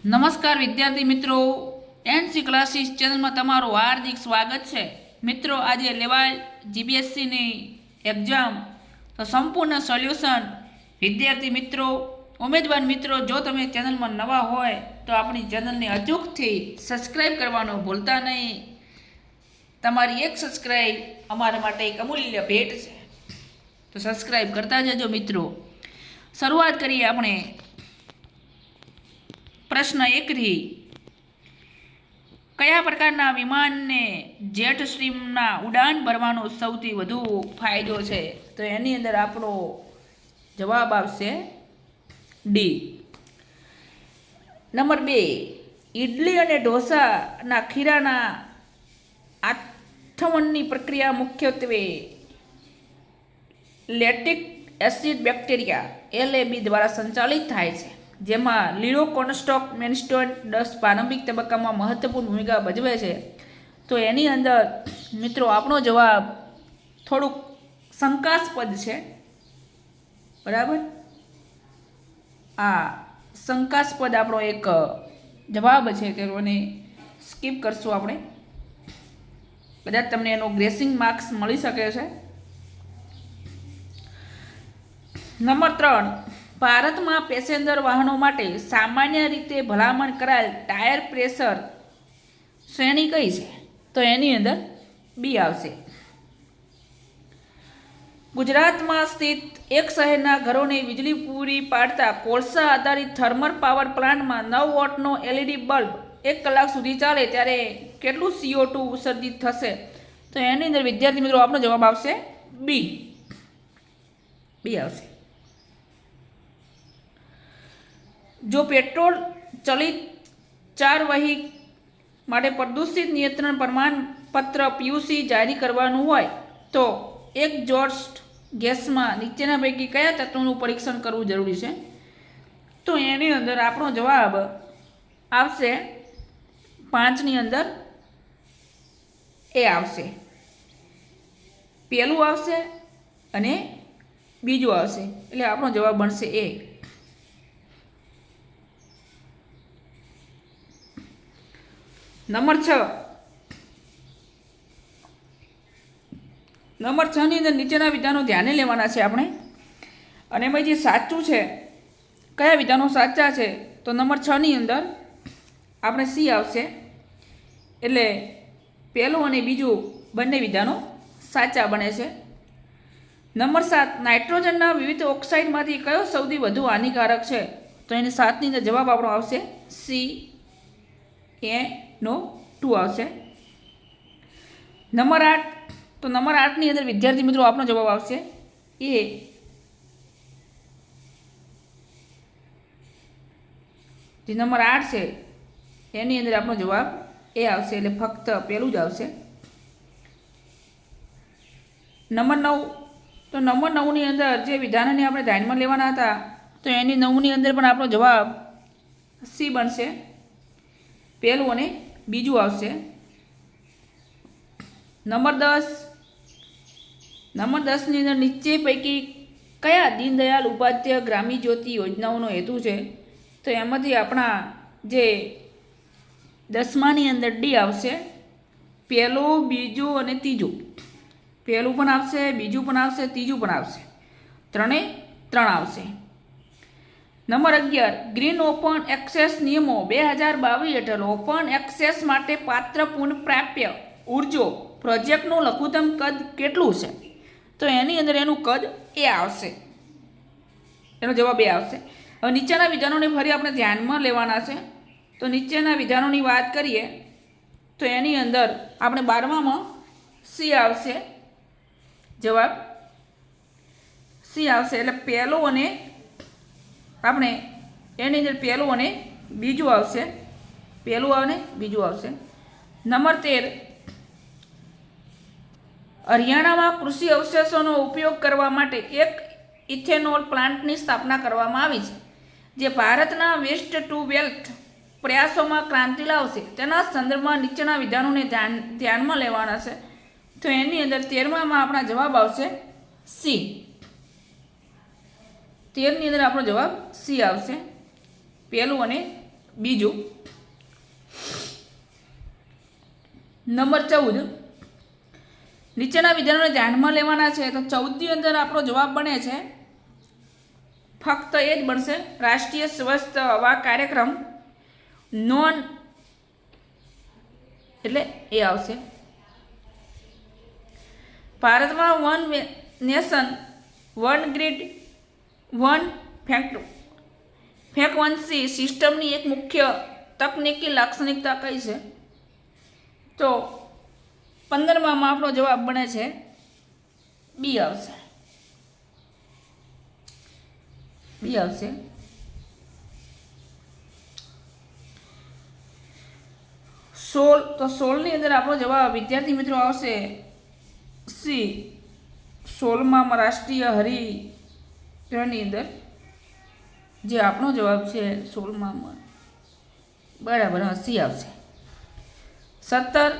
નમસ્કાર વિદ્યાર્થી મિત્રો, એનસી ક્લાસીસ ચેનલમાં તમારું હાર્દિક સ્વાગત છે. મિત્રો, આજે લેવાયેલ જીપીએસસીની એક્ઝામ તો સંપૂર્ણ સોલ્યુશન વિદ્યાર્થી મિત્રો, ઉમેદવાર મિત્રો, જો તમે ચેનલમાં નવા હોય તો આપણી ચેનલને અચૂકથી સબસ્ક્રાઈબ કરવાનું ભૂલતા નહીં. તમારી એક સબસ્ક્રાઈબ અમારા માટે એક અમૂલ્ય ભેટ છે, તો સબસ્ક્રાઈબ કરતા જજો મિત્રો. શરૂઆત કરીએ આપણે પ્રશ્ન 1 થી. કયા પ્રકારના વિમાનને જેટ સ્ટ્રીમના ઉડાન ભરવાનો સૌથી વધુ ફાયદો છે? તો એની અંદર આપણો જવાબ આવશે ડી. નંબર 2, ઇડલી અને ઢોસાના ખીરાના આથમણની પ્રક્રિયા મુખ્યત્વે લેક્ટિક એસિડ બેક્ટેરિયા LAB દ્વારા સંચાલિત થાય છે, જેમાં લીલો કોર્નસ્ટોક મેનસ્ટોન 10 પ્રારંભિક તબક્કામાં મહત્વપૂર્ણ ભૂમિકા ભજવે છે. તો એની અંદર મિત્રો આપણો જવાબ થોડુંક શંકાસ્પદ છે, બરાબર. આ શંકાસ્પદ આપણો એક જવાબ છે કે એને સ્કીપ કરશું આપણે, કદાચ તમને એનો ગ્રેસિંગ માર્ક્સ મળી શકે છે. નંબર 3, ભારતમાં પેસેન્જર વાહનો માટે સામાન્ય રીતે ભલામણ કરાયેલ ટાયર પ્રેશર શ્રેણી કઈ છે? તો એની અંદર બી આવશે. ગુજરાતમાં સ્થિત એક શહેરના ઘરોને વીજળી પૂરી પાડતા કોલસા આધારિત થર્મલ પાવર પ્લાન્ટમાં 9 વોટનો LED બલ્બ 1 કલાક સુધી ચાલે ત્યારે કેટલું CO2 ઉત્સર્જિત થશે? તો એની અંદર વિદ્યાર્થી મિત્રો આપનો જવાબ આવશે બી આવશે. જો પેટ્રોલ ચલિત 4 વાહક માટે પ્રદૂષિત નિયંત્રણ પ્રમાણપત્ર PUC જારી કરવાનું હોય તો એક્ઝોસ્ટ ગેસમાં નીચેના પૈકી કયા તત્વોનું પરીક્ષણ કરવું જરૂરી છે? તો એની અંદર આપણો જવાબ આવશે 5ની અંદર એ આવશે. પહેલું આવશે અને બીજું આવશે, એટલે આપણો જવાબ બનશે એ. નંબર 6 ની અંદર નીચેના વિધાનો ધ્યાને લેવાના છે આપણે, અને એમાં જે સાચું છે, કયા વિધાનો સાચા છે? તો નંબર 6ની અંદર આપણે સી આવશે, એટલે પહેલું અને બીજું બંને વિધાનો સાચા બને છે. નંબર 7, નાઇટ્રોજનના વિવિધ ઓક્સાઇડમાંથી કયો સૌથી વધુ હાનિકારક છે? તો એની 7ની અંદર જવાબ આપણો આવશે CaNO2 આવશે. નંબર 8, તો નંબર 8ની અંદર વિદ્યાર્થી મિત્રો આપનો જવાબ આવશે એ. જે નંબર 8 છે એની અંદર આપણો જવાબ એ આવશે, એટલે ફક્ત પહેલું જ આવશે. નંબર 9, તો નંબર 9ની અંદર જે વિધાનને આપણે ધ્યાનમાં લેવાના હતા, તો એની 9ની અંદર પણ આપણો જવાબ સી બનશે, પહેલું અને બીજું આવશે. નંબર 10ની અંદર નીચે પૈકી કયા દીનદયાળ ઉપાધ્યાય ગ્રામી જ્યોતિ યોજનાઓનો હેતુ છે? તો એમાંથી આપણા જે 10માની અંદર ડી આવશે, પહેલું, બીજું અને ત્રીજું. પહેલું પણ આવશે, બીજું પણ આવશે, ત્રીજું પણ આવશે, 3 આવશે. નંબર 11, ગ્રીન ઓપન એક્સેસ નિયમો 2022 હેઠળ ઓપન એક્સેસ માટે પાત્ર પુનઃપ્રાપ્ય ઉર્જો પ્રોજેક્ટનું લઘુત્તમ કદ કેટલું છે? તો એની અંદર એનું કદ એ આવશે, એનો જવાબ એ આવશે. હવે નીચેના વિધાનોને ફરી આપણે ધ્યાનમાં લેવાના છે. તો નીચેના વિધાનોની વાત કરીએ તો એની અંદર આપણે 12માં સી આવશે, જવાબ સી આવશે, એટલે પહેલું અને આપણે એની અંદર પહેલું અને બીજું આવશે, પહેલું અને બીજું આવશે. નંબર 13, હરિયાણામાં કૃષિ અવશેષોનો ઉપયોગ કરવા માટે એક ઇથેનોલ પ્લાન્ટની સ્થાપના કરવામાં આવી છે, જે ભારતના વેસ્ટ ટુ વેલ્થ પ્રયાસોમાં ક્રાંતિ લાવશે. તેના સંદર્ભમાં નીચેના વિધાનોને ધ્યાનમાં લેવાના છે. તો એની અંદર 13માં આપણા જવાબ આવશે સી. 13ની અંદર આપણો જવાબ સી આવશે, પહેલું અને બીજું. નંબર 14, નીચેના વિધાનોને ધ્યાનમાં લેવાના છે. તો 14ની અંદર આપણો જવાબ બને છે ફક્ત એ જ બનશે, રાષ્ટ્રીય સ્વસ્થ હવા કાર્યક્રમ નોન, એટલે એ આવશે. ભારતમાં one nation one grid one frequency સિસ્ટમની એક મુખ્ય તકનીકી લાક્ષણિકતા કઈ છે? તો 15માં આપણો જવાબ બને છે બી આવશે. બી આવશે. 16, તો 16ની અંદર આપણો જવાબ વિદ્યાર્થી મિત્રો આવશે સી. 16માં રાષ્ટ્રીય હરિયાની અંદર જે આપણો જવાબ છે 16માં બરાબર સી આવશે. 17,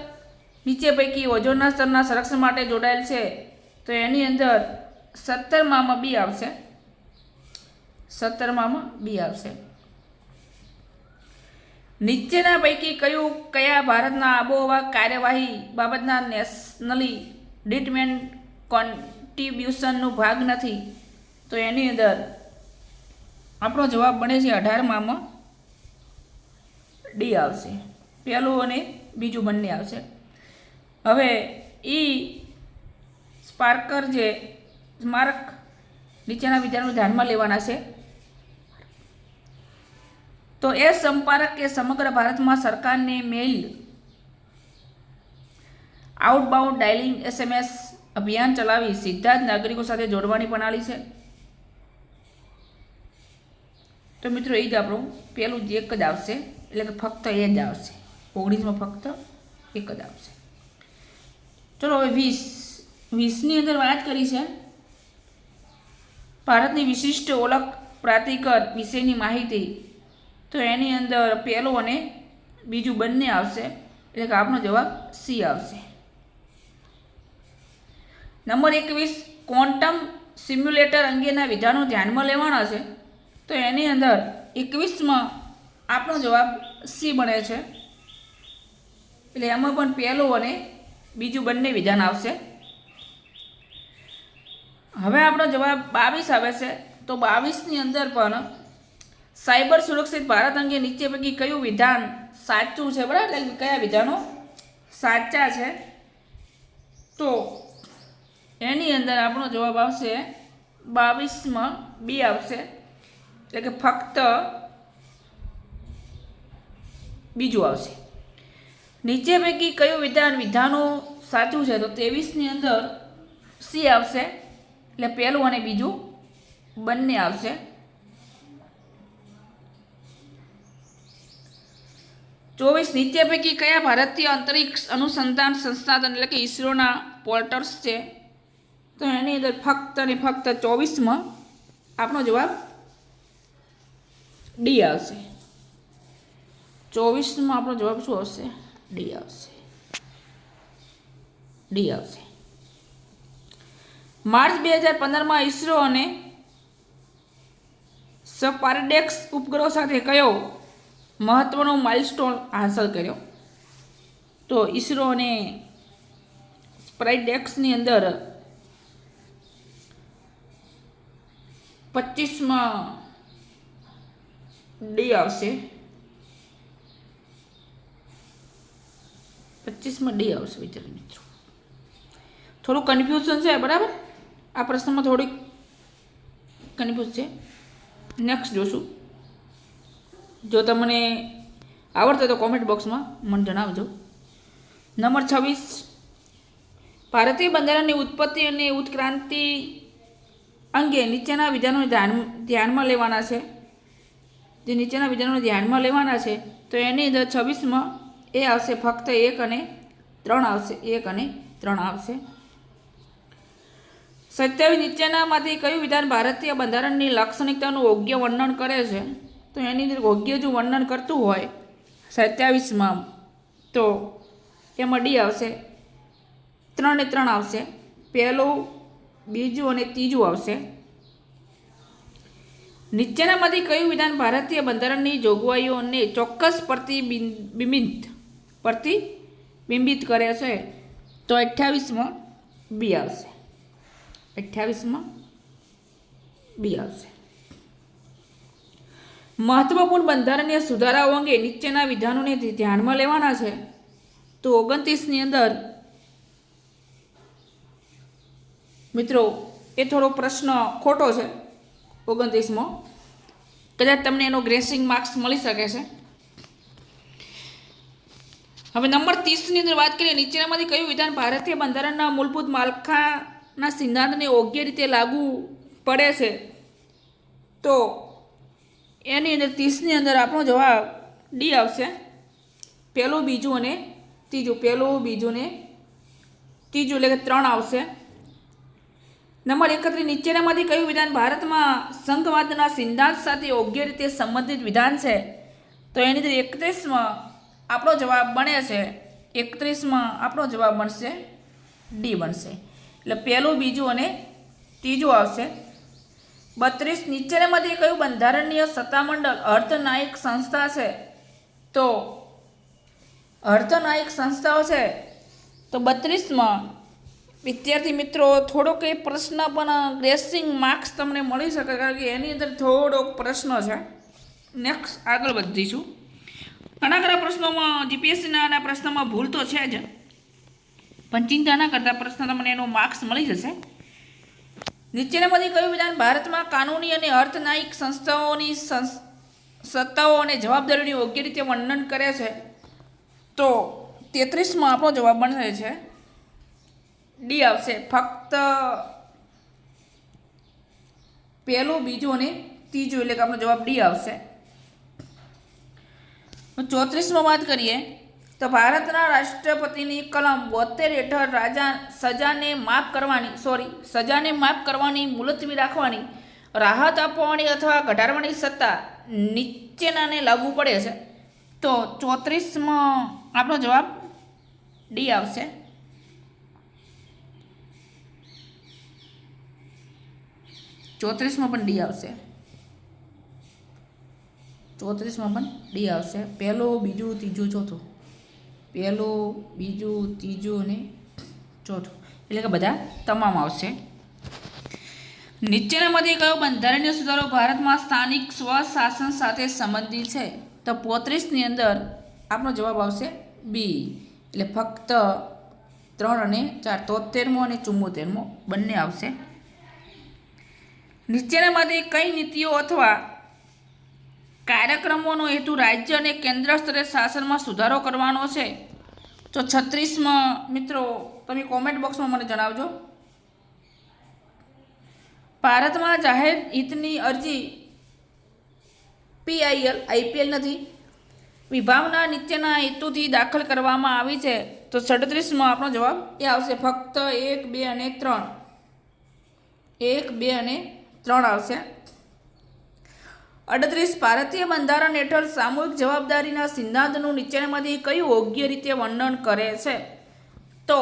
નીચે પૈકી ઓઝોનના સ્તરના સંરક્ષણ માટે જોડાયેલ છે. તો એની અંદર 17માં બી આવશે. 17માં બી આવશે. નીચેના પૈકી કયા ભારતના આબોહવા કાર્યવાહી બાબતના નેશનલી ડિટરમેન્ટ કોન્ટ્રીબ્યુશનનો ભાગ નથી? તો એની અંદર આપણો જવાબ બને છે 18માં ડી આવશે. પહેલું અને બીજું બંને આવશે. હવે સ્પાર્કર જે સ્મારક નીચેના વિધાનો ધ્યાનમાં લેવાના છે. તો એ સંપારક એ સમગ્ર ભારતમાં સરકારને મેઇલ આઉટબાઉન્ડ ડાયલિંગ SMS અભિયાન ચલાવી સીધા જ નાગરિકો સાથે જોડવાની પ્રણાલી છે. તો મિત્રો એ જ આપણું પહેલું જ એક જ આવશે, એટલે કે ફક્ત એ જ આવશે. 19માં ફક્ત એક જ આવશે. ચલો હવે 20ની અંદર વાત કરી છે ભારતની વિશિષ્ટ ઓળખ પ્રાધિકર વિશેની માહિતી. તો એની અંદર પહેલું અને બીજું બંને આવશે, એટલે કે આપણો જવાબ સી આવશે. નંબર 21, ક્વોન્ટમ સિમ્યુલેટર અંગેના વિધાનો ધ્યાનમાં લેવાના છે. તો એની અંદર 21માં આપણો જવાબ સી બને છે, એટલે એમાં પણ પહેલું અને બીજું બંને વિધાન આવશે. હવે આપણો જવાબ 22 આવે છે. તો 22ની અંદર પણ સાયબર સુરક્ષિત ભારત અંગે નીચે પૈકી કયું વિધાન સાચું છે? બરાબર, એટલે કયા વિધાનો સાચા છે? તો એની અંદર આપણો જવાબ આવશે 22માં બી આવશે, એટલે કે ફક્ત બીજું આવશે. નીચે પૈકી કયું વિધાનો સાચું છે? તો 23ની અંદર સી આવશે, એટલે પહેલું અને બીજું બંને આવશે. 24, નીચે પૈકી કયા ભારતીય અંતરિક્ષ અનુસંધાન સંસ્થાન એટલે કે ઈસરોના પોર્ટલ્સ છે? તો એની અંદર ફક્ત અને ફક્ત 24માં આપણો જવાબ ડી આવશે. 24માં આપણો જવાબ શું આવશે? ડી આવશે. ડી આવશે. માર્ચ 2015માં ઈસરો અને સ્પારડેક્સ ઉપગ્રહો સાથે કયો મહત્વનો માઇલસ્ટોન હાંસલ કર્યો? તો ઈસરો અને સ્પારડેક્સની અંદર 25માં ડી આવશે. 25માં ડી આવશે વિદ્યાર્થી મિત્રો. થોડું કન્ફ્યુઝન છે, બરાબર? આ પ્રશ્નમાં થોડીક કન્ફ્યુઝ છે. નેક્સ્ટ જોશું. જો તમને આવડતું તો કોમેન્ટ બોક્સમાં મને જણાવજો. નંબર 26, ભારતીય બંધારણની ઉત્પત્તિ અને ઉત્ક્રાંતિ અંગે નીચેના વિધાનોને ધ્યાનમાં લેવાના છે. જે નીચેના વિધાનોને ધ્યાનમાં લેવાના છે, તો એની અંદર 26માં એ આવશે, ફક્ત 1 અને 3 આવશે. 1 અને 3 આવશે. 27, નીચેનામાંથી કયું વિધાન ભારતીય બંધારણની લાક્ષણિકતાનું યોગ્ય વર્ણન કરે છે? તો એની અંદર યોગ્ય જો વર્ણન કરતું હોય 27માં, તો એમાં ડી આવશે. 3 અને 3 આવશે. પહેલું, બીજું અને ત્રીજું આવશે. નીચેનામાંથી કયું વિધાન ભારતીય બંધારણની જોગવાઈઓને ચોક્કસ પ્રતિબિંબિત કરે છે? તો 28માં બી આવશે. 28માં બી આવશે. મહત્વપૂર્ણ બંધારણીય સુધારાઓ અંગે નીચેના વિધાનોને ધ્યાનમાં લેવાના છે. તો 29ની અંદર મિત્રો એ થોડો પ્રશ્ન ખોટો છે. 29માં કદાચ તમને એનો ગ્રેસિંગ માર્ક્સ મળી શકે છે. હવે નંબર 30ની અંદર વાત કરીએ, નીચેનામાંથી કયું વિધાન ભારતીય બંધારણના મૂળભૂત માળખાના સિદ્ધાંતને યોગ્ય રીતે લાગુ પડે છે? તો એની અંદર 30ની અંદર આપણો જવાબ ડી આવશે. પહેલું, બીજું અને ત્રીજું. પહેલું, બીજું ને ત્રીજું એટલે કે 3 આવશે. નંબર 31, નીચેનામાંથી કયું વિધાન ભારતમાં સંઘવાદના સિદ્ધાંત સાથે યોગ્ય રીતે સંબંધિત વિધાન છે? તો એની અંદર 31માં આપણો જવાબ બને છે. 31માં આપણો જવાબ બનશે ડી બનશે. એટલે પહેલું, બીજું અને ત્રીજું આવશે. 32, નીચેનામાંથી કયું બંધારણીય સત્તામંડળ અર્ધન્યાયિક સંસ્થા છે? તો અર્ધન્યાયિક સંસ્થાઓ છે. તો 32માં વિદ્યાર્થી મિત્રો થોડોક એ પ્રશ્ન પણ ગ્રેસિંગ માર્ક્સ તમને મળી શકે, કારણ કે એની અંદર થોડોક પ્રશ્ન છે. નેક્સ્ટ આગળ વધીશું. ઘણા પ્રશ્નોમાં જીપીએસસીના પ્રશ્નમાં ભૂલ તો છે જ, પણ ચિંતા ના કરતા પ્રશ્ન તમને એનો માર્ક્સ મળી જશે. નીચેનામાંથી કયું વિધાન ભારતમાં કાનૂની અને અર્ધન્યાયિક સંસ્થાઓની સત્તાઓ અને જવાબદારીનું યોગ્ય રીતે વર્ણન કરે છે? તો 33માં આપણો જવાબ બને છે ડી આવશે. ફક્ત પહેલું, બીજું અને ત્રીજું એટલે કે આપણો જવાબ ડી આવશે. 34માં વાત કરીએ તો ભારતના રાષ્ટ્રપતિની કલમ 72 હેઠળ સજાને માફ કરવાની, મુલતવી રાખવાની, રાહત આપવાની અથવા ઘટાડવાની સત્તા નીચેનાને લાગુ પડે છે? તો 34માં આપણો જવાબ ડી આવશે. 34માં પણ ડી આવશે. 34માં પણ ડી આવશે. પહેલું, બીજું, ત્રીજું, ચોથું. પહેલું, બીજું, ત્રીજું અને ચોથું એટલે કે બધા તમામ આવશે. નીચેનામાંથી કયો બંધારણીય સુધારો ભારતમાં સ્થાનિક સ્વશાસન સાથે સંબંધિત છે? તો 35ની અંદર આપણો જવાબ આવશે બી એટલે ફક્ત 3 અને 4. 73મો અને 74મો બંને આવશે. નીચેનામાંથી કઈ નીતિઓ અથવા કાર્યક્રમોનો હેતુ રાજ્ય અને કેન્દ્ર સ્તરે શાસનમાં સુધારો કરવાનો છે? તો 36માં મિત્રો તમે કોમેન્ટ બોક્સમાં મને જણાવજો. ભારતમાં જાહેર હિતની અરજી IPL નથી વિભાવના નીચેના હેતુથી દાખલ કરવામાં આવી છે? તો 37માં આપણો જવાબ એ આવશે. ફક્ત 1, 2 અને 3. 1, 2 અને 3 આવશે. 38, ભારતીય બંધારણ હેઠળ સામૂહિક જવાબદારીના સિદ્ધાંતનું નીચેનામાંથી કયું યોગ્ય રીતે વર્ણન કરે છે? તો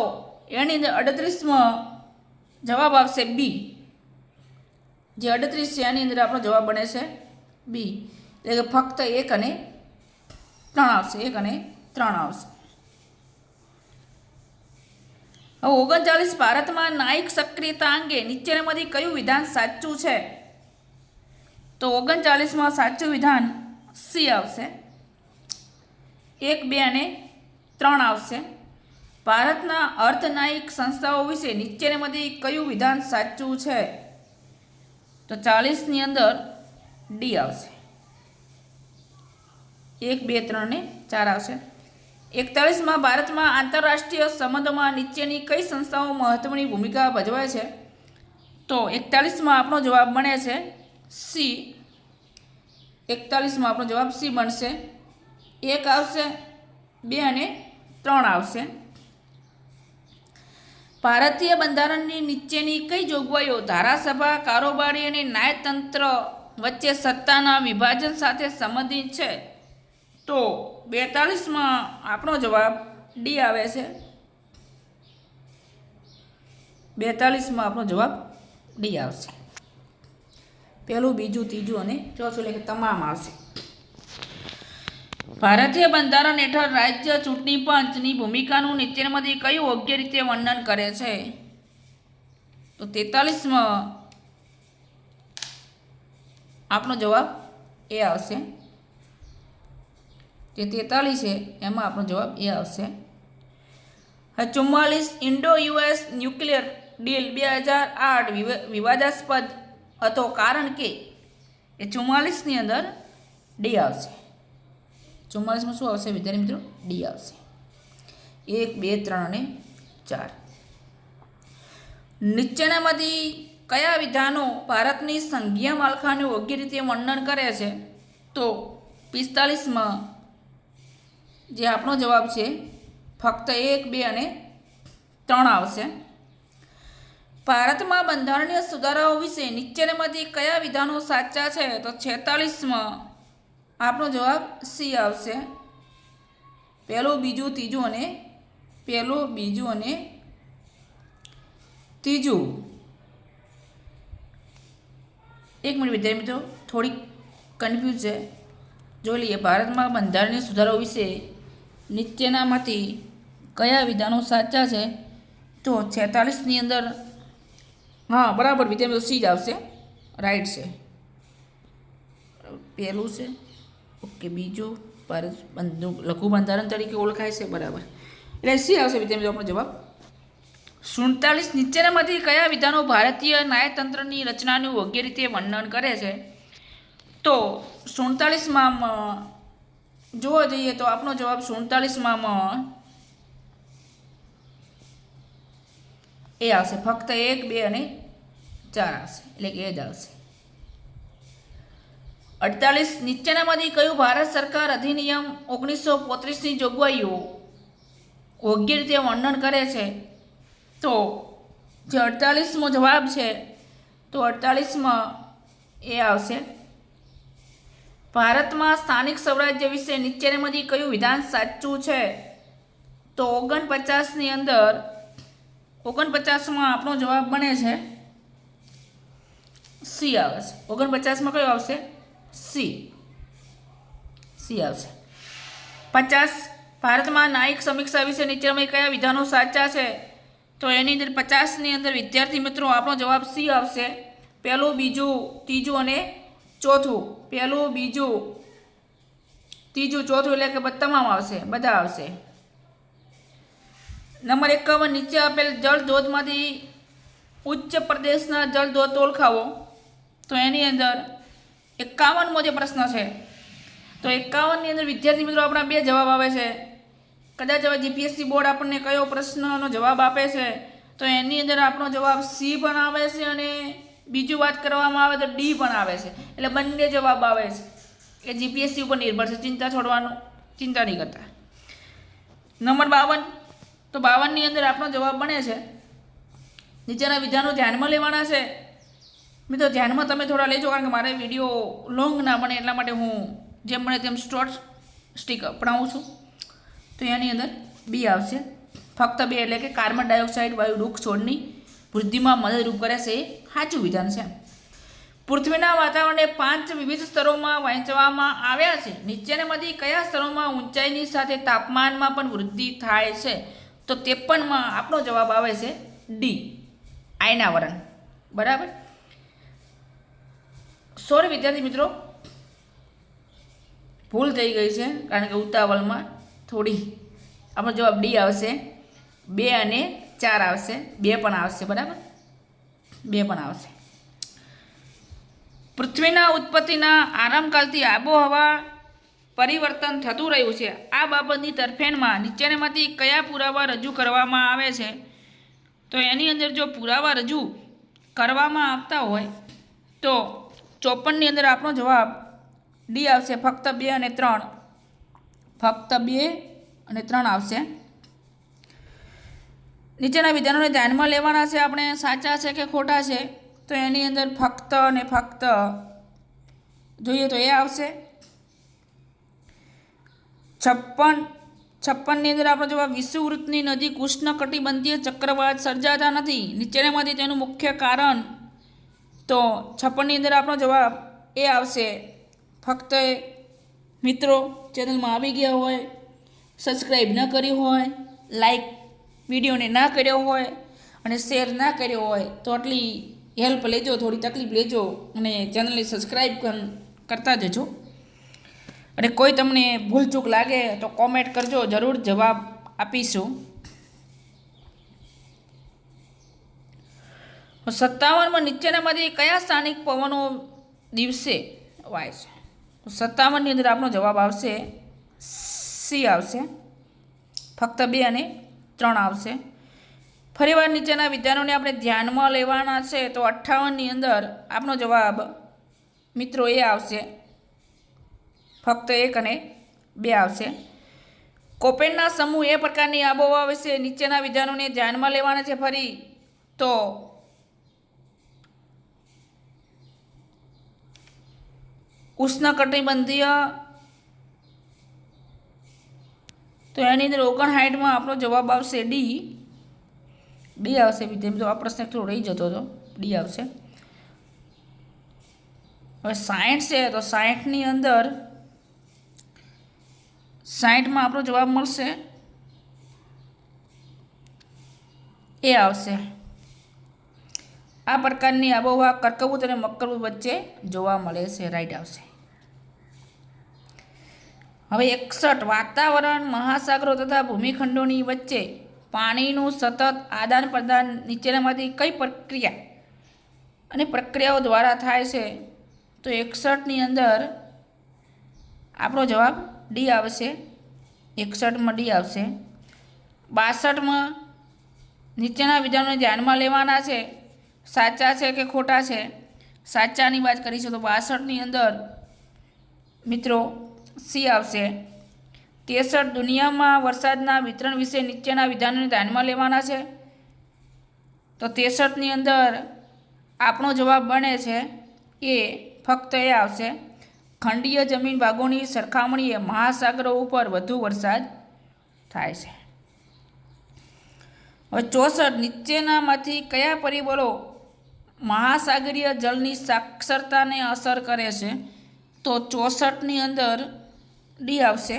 એની અંદર 38માં જવાબ આવશે બી. જે 38 છે એની અંદર આપણો જવાબ બને છે બી એટલે કે ફક્ત 1 અને 3 આવશે. 1 અને 3 આવશે. હવે 39, ભારતમાં ન્યાયિક સક્રિયતા અંગે નીચેનામાંથી કયું વિધાન સાચું છે? તો 39માં સાચું વિધાન સી આવશે. 1, 2 અને 3 આવશે. ભારતના અર્ધન્યાયિક સંસ્થાઓ વિશે નીચેનામાંથી કયું વિધાન સાચું છે? તો 40ની અંદર ડી આવશે. 1, 2, 3 અને 4 આવશે. 41માં ભારતમાં આંતરરાષ્ટ્રીય સંબંધોમાં નીચેની કઈ સંસ્થાઓ મહત્વની ભૂમિકા ભજવે છે? તો 41માં આપણો જવાબ બને છે સી. 41માં આપણો જવાબ સી બનશે. 1 આવશે, 2 અને 3 આવશે. ભારતીય બંધારણની નીચેની કઈ જોગવાઈઓ ધારાસભા, કારોબારી અને ન્યાયતંત્ર વચ્ચે સત્તાના વિભાજન સાથે સંબંધિત છે? તો 42માં આપણો જવાબ ડી આવે છે. 42માં આપણો જવાબ ડી આવશે. પહેલું, બીજું, ત્રીજું અને ચોથું એટલે કે તમામ આવશે. ભારતીય બંધારણ હેઠળ રાજ્ય ચૂંટણી પંચની ભૂમિકાનું નીચેનામાંથી કયું યોગ્ય રીતે વર્ણન કરે છે? તો 43માં આપણો જવાબ એ આવશે. જે 43 છે એમાં આપણો જવાબ એ આવશે. 44 ઇન્ડો યુએસ ન્યુક્લિયર ડીલ 2008 વિવાદાસ્પદ હતો કારણ કે એ 44ની અંદર ડી આવશે. 44માં શું આવશે વિદ્યાર્થી મિત્રો? ડી આવશે. 1, 2, 3 અને 4. નીચેનામાંથી કયા વિધાનો ભારતની સંઘીય માળખાનું યોગ્ય રીતે વર્ણન કરે છે? તો 45માં જે આપણો જવાબ છે ફક્ત 1, 2 અને 3 આવશે. ભારતમાં બંધારણીય સુધારાઓ વિશે નીચેનામાંથી કયા વિધાનો સાચા છે? તો 46માં આપણો જવાબ સી આવશે. પહેલું, બીજું, ત્રીજું અને ત્રીજું. એક મિનિટ વિદ્યાર્થી મિત્રો, થોડીક કન્ફ્યુઝ છે, જોઈ લઈએ. ભારતમાં બંધારણીય સુધારાઓ વિશે નીચેનામાંથી કયા વિધાનો સાચા છે? તો 46ની અંદર હા બરાબર વિદ્યાર્થી મિત્રો સી જ આવશે. રાઈટ છે. પહેલું છે ઓકે, બીજું ભારત લઘુ બંધારણ તરીકે ઓળખાય છે બરાબર, એટલે સી આવશે વિદ્યાર્થી મિત્રો આપણો જવાબ. 47 નીચેનામાંથી કયા વિધાનો ભારતીય ન્યાયતંત્રની રચનાનું યોગ્ય રીતે વર્ણન કરે છે? તો 47માં જોવા જઈએ તો આપણો જવાબ 47માં એ આવશે. ફક્ત 1, 2 અને 4 આવશે, એટલે કે એ જ આવશે. 48 નીચેનામાંથી કયું ભારત સરકાર અધિનિયમ 1935ની જોગવાઈઓ યોગ્ય રીતે વર્ણન કરે છે? તો જે 48મો જવાબ છે તો 48માં એ આવશે. ભારતમાં સ્થાનિક સ્વરાજ્ય વિશે નીચેનામાંથી કયું વિધાન સાચું છે? તો 49ની અંદર 49માં આપણો જવાબ બને છે સી આવે છે. 49માં કયો આવશે? સી આવશે. 50 ભારતમાં ન્યાયિક સમીક્ષા વિશે નીચેનામાંથી કયા વિધાનો સાચા છે? તો એની અંદર 50ની અંદર વિદ્યાર્થી મિત્રો આપણો જવાબ સી આવશે. પહેલું, બીજું, ત્રીજું અને ચોથું. પહેલું, બીજું, ત્રીજું, ચોથું એટલે કે તમામ આવશે, બધા આવશે. નંબર 51 નીચે આપેલ જળ ધોધમાંથી ઉચ્ચ પ્રદેશના જળ ધોધ ઓળખાવો. તો એની અંદર 51મો જે પ્રશ્ન છે તો 51ની અંદર વિદ્યાર્થી મિત્રો આપણા બે જવાબ આવે છે. કદાચ હવે જીપીએસસી બોર્ડ આપણને કયો પ્રશ્નનો જવાબ આપે છે તો એની અંદર આપણો જવાબ સી પણ આવે છે અને બીજું વાત કરવામાં આવે તો ડી પણ આવે છે, એટલે બંને જવાબ આવે છે. એ જીપીએસસી ઉપર નિર્ભર છે, ચિંતા નહીં કરતા. નંબર 52 તો 52ની અંદર આપણો જવાબ બને છે નીચેના વિધાનો ધ્યાનમાં લેવાના છે. મિત્રો ધ્યાનમાં તમે થોડા લેજો, કારણ કે મારે વિડીયો લોંગ ના બને એટલા માટે હું જેમ બને તેમ શોર્ટ સ્ટીક અપનાવું છું. તો એની અંદર બી આવશે. ફક્ત 2 એટલે કે કાર્બન ડાયોક્સાઇડ વાયુ વૃક્ષ છોડની વૃદ્ધિમાં મદદરૂપ કરે છે, એ સાચું વિધાન છે. પૃથ્વીના વાતાવરણને 5 વિવિધ સ્તરોમાં વહેંચવામાં આવ્યા છે. નીચેનામાંથી કયા સ્તરોમાં ઊંચાઈની સાથે તાપમાનમાં પણ વૃદ્ધિ થાય છે? તો 53માં આપણો જવાબ આવે છે ડી, આયનાવરણ. બરાબર. સોરી વિદ્યાર્થી મિત્રો, ભૂલ થઈ ગઈ છે કારણ કે ઉતાવળમાં થોડી. આપણો જવાબ ડી આવશે. 2 અને 4 આવશે, 2 પણ આવશે. બરાબર, 2 પણ આવશે. પૃથ્વીના ઉત્પત્તિના આરંભકાળથી આબોહવા પરિવર્તન થતું રહ્યું છે. આ બાબતની તરફેણમાં નીચેનામાંથી કયા પુરાવા રજૂ કરવામાં આવે છે? તો એની અંદર જો પુરાવા રજૂ કરવામાં આવતા હોય તો 54ની અંદર આપણો જવાબ ડી આવશે. ફક્ત 2 અને 3, ફક્ત 2 અને 3 આવશે. નીચેના વિધાનોને ધ્યાનમાં લેવાના છે આપણે, સાચા છે કે ખોટા છે? તો એની અંદર ફક્ત અને ફક્ત જોઈએ તો એ આવશે. 56ની અંદર આપણો જવાબ વિષુવવૃત્તની નજીક ઉષ્ણકટિબંધીય ચક્રવાત સર્જાતા નથી. નીચેનામાંથી તેનું મુખ્ય કારણ તો 56ની અંદર આપણો જવાબ એ આવશે. ફક્ત મિત્રો ચેનલમાં આવી ગયા હોય, સબસ્ક્રાઈબ ન કર્યું હોય, લાઈક વિડીયોને ના કર્યો હોય અને શેર ના કર્યો હોય તો આટલી હેલ્પ લેજો, થોડી તકલીફ લેજો અને ચેનલને સબસ્ક્રાઈબ કરતા જજો. અને કોઈ તમને ભૂલચૂક લાગે તો કોમેન્ટ કરજો, જરૂર જવાબ આપીશું. 57માં નીચેનામાંથી કયા સ્થાનિક પવનો દિવસે વાય છે? 57ની અંદર આપણો જવાબ આવશે સી આવશે. ફક્ત 2 અને 3 આવશે. ફરીવાર નીચેના વિધાનોને આપણે ધ્યાનમાં લેવાના છે. તો 58ની અંદર આપણો જવાબ મિત્રો એ આવશે. ફક્ત 1 અને 2 આવશે. કોપેનના સમૂહ એ પ્રકારની આબોહવા વિશે નીચેના વિધાનોને ધ્યાનમાં લેવાના છે. ફરી તો ઉષ્ણકટિબંધીય, તો એની અંદર 59માં આપણો જવાબ આવશે ડી આવશે. વિદ્યાર્થી મિત્રો, આ પ્રશ્ન થોડો રહી જતો હતો, ડી આવશે. હવે 60 છે તો 60ની અંદર 60માં આપણો જવાબ મળશે એ આવશે. આ પ્રકારની આબોહવા કર્કવૃત અને મકરવૃત વચ્ચે જોવા મળે છે. રાઈટ આવશે. હવે 61 વાતાવરણ, મહાસાગરો તથા ભૂમિખંડોની વચ્ચે પાણીનું સતત આદાન પ્રદાન નીચેનામાંથી કઈ પ્રક્રિયા અને પ્રક્રિયાઓ દ્વારા થાય છે? તો 61ની અંદર આપણો જવાબ ડી આવશે. 61માં ડી આવશે. 62માં નીચેના વિધાનોને ધ્યાનમાં લેવાના છે. સાચા છે કે ખોટા છે? સાચાની વાત કરીશું તો 62ની અંદર મિત્રો સી આવશે. 63 દુનિયામાં વરસાદના વિતરણ વિશે નીચેના વિધાનોને ધ્યાનમાં લેવાના છે. તો 63ની અંદર આપણો જવાબ બને છે એ, ફક્ત એ આવશે. ખંડીય જમીન ભાગોની સરખામણીએ મહાસાગરો ઉપર વધુ વરસાદ થાય છે. હવે 64 નીચેનામાંથી કયા પરિબળો મહાસાગરીય જળની સાક્ષરતાને અસર કરે છે? તો 64ની અંદર ડી આવશે.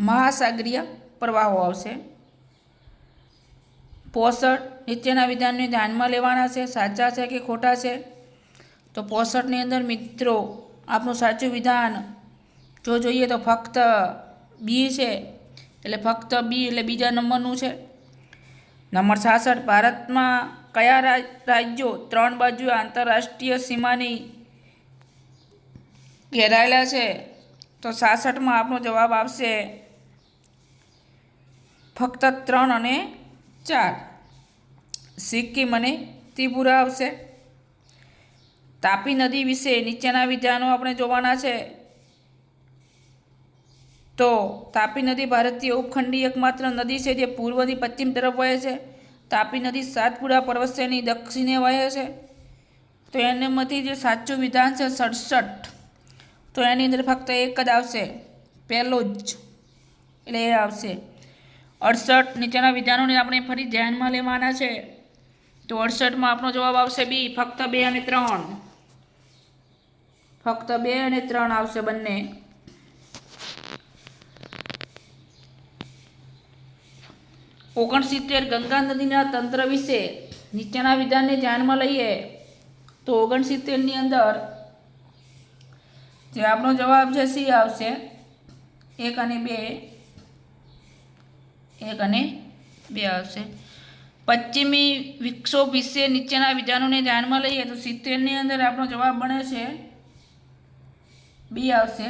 મહાસાગરીય પ્રવાહો આવશે. 65 નીચેના વિધાનને ધ્યાનમાં લેવાના છે. સાચા છે કે ખોટા છે? તો 65ની અંદર મિત્રો આપણું સાચું વિધાન જો જોઈએ તો ફક્ત બી છે, એટલે ફક્ત બી એટલે બીજા નંબરનું છે. નંબર 66 ભારતમાં કયા રાજ્યો 3 બાજુ આંતરરાષ્ટ્રીય સીમાની ઘેરાયેલા છે? તો 66માં આપણો જવાબ આવશે ફક્ત 3 અને 4. સિક્કિમ અને ત્રિપુરા આવશે. તાપી નદી વિશે નીચેના વિધાનો આપણે જોવાના છે. તો તાપી નદી ભારતીય ઉપખંડની એકમાત્ર નદી છે જે પૂર્વથી પશ્ચિમ તરફ વહે છે. તાપી નદી સાતપુડા પર્વતશ્રેણી દક્ષિણે વહે છે. તો એનામાંથી જે સાચું વિધાન છે 67, તો એની અંદર ફક્ત એક જ આવશે, પહેલું જ, એટલે એ આવશે. 68 નીચેના વિધાનોને આપણે ફરી ધ્યાનમાં લેવાના છે. તો 68માં આપણો જવાબ આવશે બી, ફક્ત 2 અને 3. ફક્ત 2 અને 3 આવશે બંને. 69 ગંગા નદીના તંત્ર વિશે નીચેના વિધાનને ધ્યાનમાં લઈએ. તો 69ની અંદર જે આપણો જવાબ છે સી આવશે. 1 અને 2, 1 અને 2 આવશે. પશ્ચિમી વિક્ષોભ વિશે નીચેના વિધાનોને ધ્યાનમાં લઈએ. તો 70ની અંદર આપણો જવાબ બને છે બી આવશે.